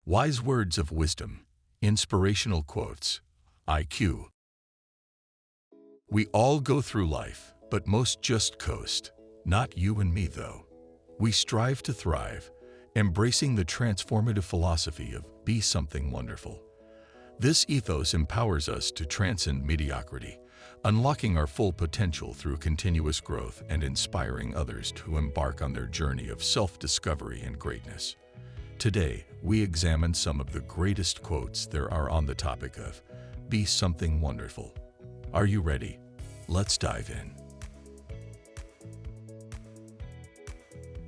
Wise words of wisdom, inspirational quotes, IQ. We all go through life, but most just coast. Not you and me, though. We strive to thrive, embracing the transformative philosophy of be something wonderful. This ethos empowers us to transcend mediocrity, unlocking our full potential through continuous growth and inspiring others to embark on their journey of self-discovery and greatness. Today, we examine some of the greatest quotes there are on the topic of be something wonderful. Are you ready? Let's dive in.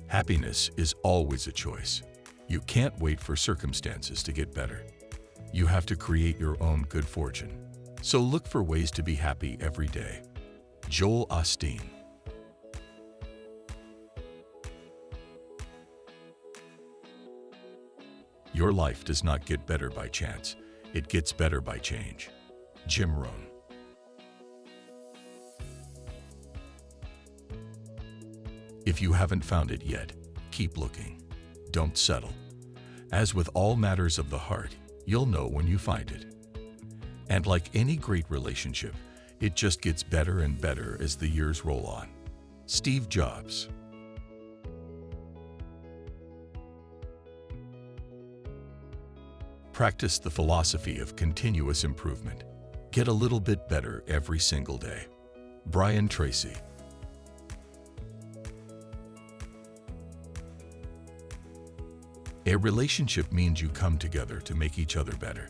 Happiness is always a choice. You can't wait for circumstances to get better. You have to create your own good fortune. So look for ways to be happy every day. Joel Osteen. Your life does not get better by chance. It gets better by change. Jim Rohn. If you haven't found it yet, keep looking. Don't settle. As with all matters of the heart, you'll know when you find it. And like any great relationship, it just gets better and better as the years roll on. Steve Jobs. Practice the philosophy of continuous improvement. Get a little bit better every single day. Brian Tracy. A relationship means you come together to make each other better.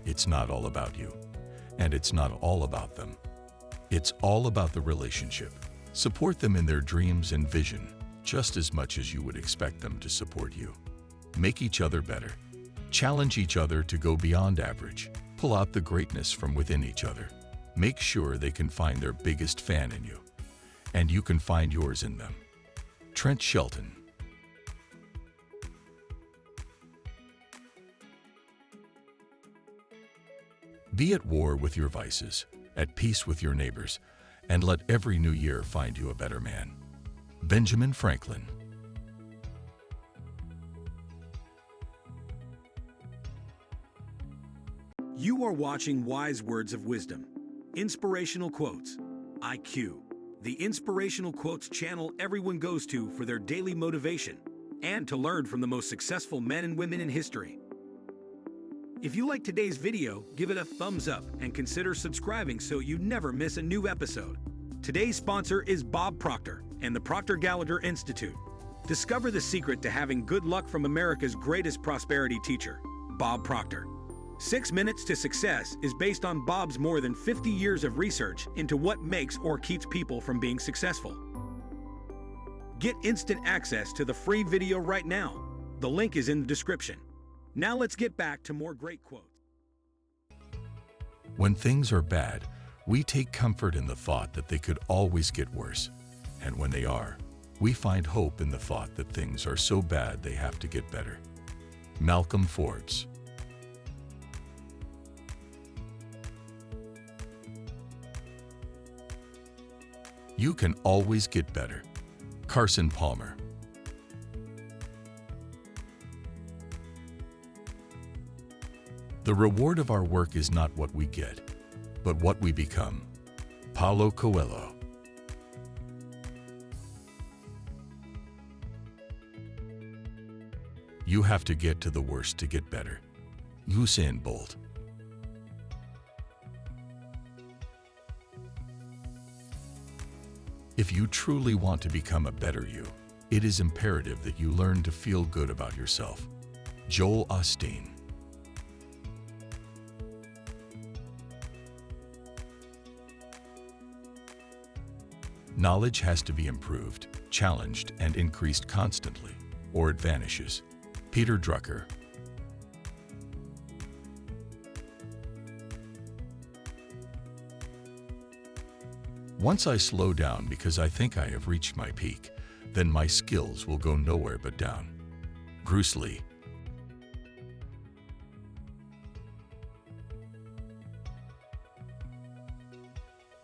It's not all about you, and it's not all about them. It's all about the relationship. Support them in their dreams and vision, just as much as you would expect them to support you. Make each other better. Challenge each other to go beyond average. Pull out the greatness from within each other. Make sure they can find their biggest fan in you, and you can find yours in them. Trent Shelton. Be at war with your vices, at peace with your neighbors, and let every new year find you a better man. Benjamin Franklin. You are watching Wise Words of Wisdom, Inspirational Quotes, IQ, the Inspirational Quotes channel everyone goes to for their daily motivation and to learn from the most successful men and women in history. If you like today's video, give it a thumbs up and consider subscribing so you never miss a new episode. Today's sponsor is Bob Proctor and the Proctor Gallagher Institute. Discover the secret to having good luck from America's greatest prosperity teacher, Bob Proctor. 6 Minutes to Success is based on Bob's more than 50 years of research into what makes or keeps people from being successful. Get instant access to the free video right now. The link is in the description. Now let's get back to more great quotes. When things are bad, we take comfort in the thought that they could always get worse. And when they are, we find hope in the thought that things are so bad they have to get better. Malcolm Forbes. You can always get better. Carson Palmer. The reward of our work is not what we get, but what we become. Paulo Coelho. You have to get to the worst to get better. Usain Bolt. If you truly want to become a better you, it is imperative that you learn to feel good about yourself. Joel Osteen. Knowledge has to be improved, challenged, and increased constantly, or it vanishes. Peter Drucker. Once I slow down because I think I have reached my peak, then my skills will go nowhere but down. Bruce Lee.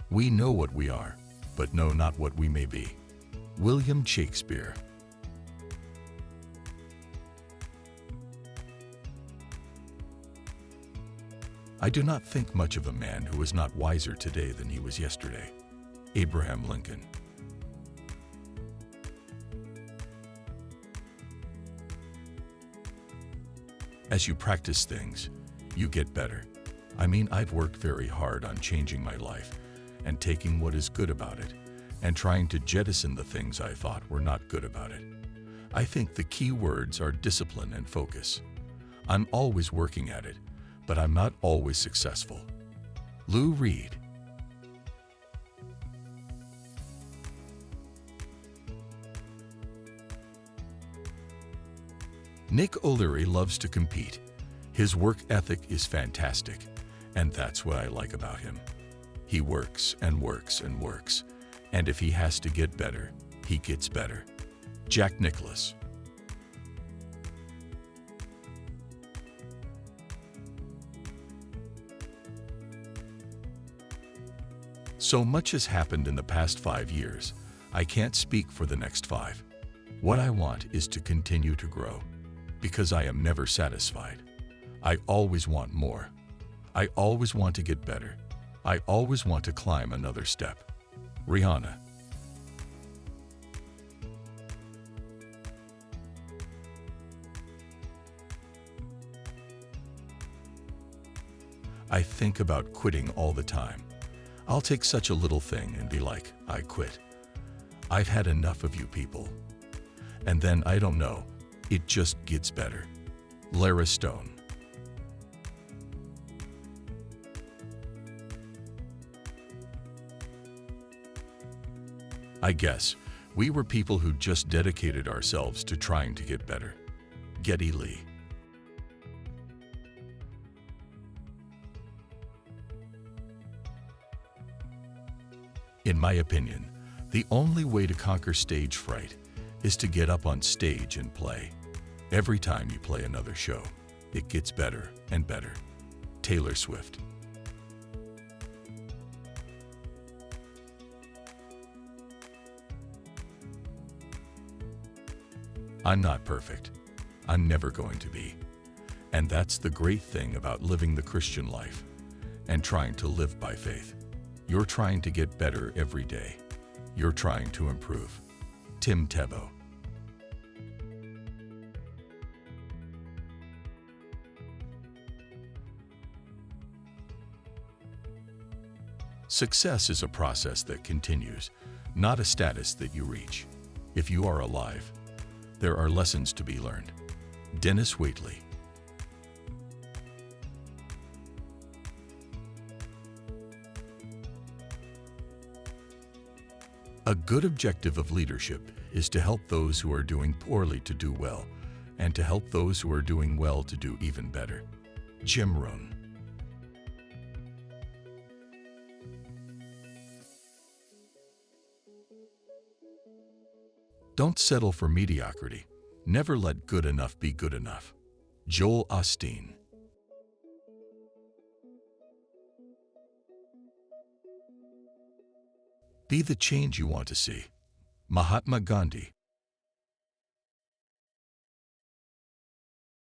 We know what we are, but know not what we may be. William Shakespeare. I do not think much of a man who is not wiser today than he was yesterday. Abraham Lincoln. As you practice things, you get better. I mean, I've worked very hard on changing my life and taking what is good about it and trying to jettison the things I thought were not good about it. I think the key words are discipline and focus. I'm always working at it, but I'm not always successful. Lou Reed. Nick O'Leary loves to compete. His work ethic is fantastic, and that's what I like about him. He works and works and works, and if he has to get better, he gets better. Jack Nicklaus. So much has happened in the past 5 years. I can't speak for the next 5. What I want is to continue to grow, because I am never satisfied. I always want more. I always want to get better. I always want to climb another step. Rihanna. I think about quitting all the time. I'll take such a little thing and be like, I quit. I've had enough of you people. And then I don't know, it just gets better. Lara Stone. I guess we were people who just dedicated ourselves to trying to get better. Geddy Lee. In my opinion, the only way to conquer stage fright is to get up on stage and play. Every time you play another show, it gets better and better. Taylor Swift. I'm not perfect. I'm never going to be. And that's the great thing about living the Christian life and trying to live by faith. You're trying to get better every day. You're trying to improve. Tim Tebow. Success is a process that continues, not a status that you reach. If you are alive, there are lessons to be learned. Dennis Waitley. A good objective of leadership is to help those who are doing poorly to do well, and to help those who are doing well to do even better. Jim Rohn. Don't settle for mediocrity. Never let good enough be good enough. Joel Osteen. Be the change you want to see. Mahatma Gandhi.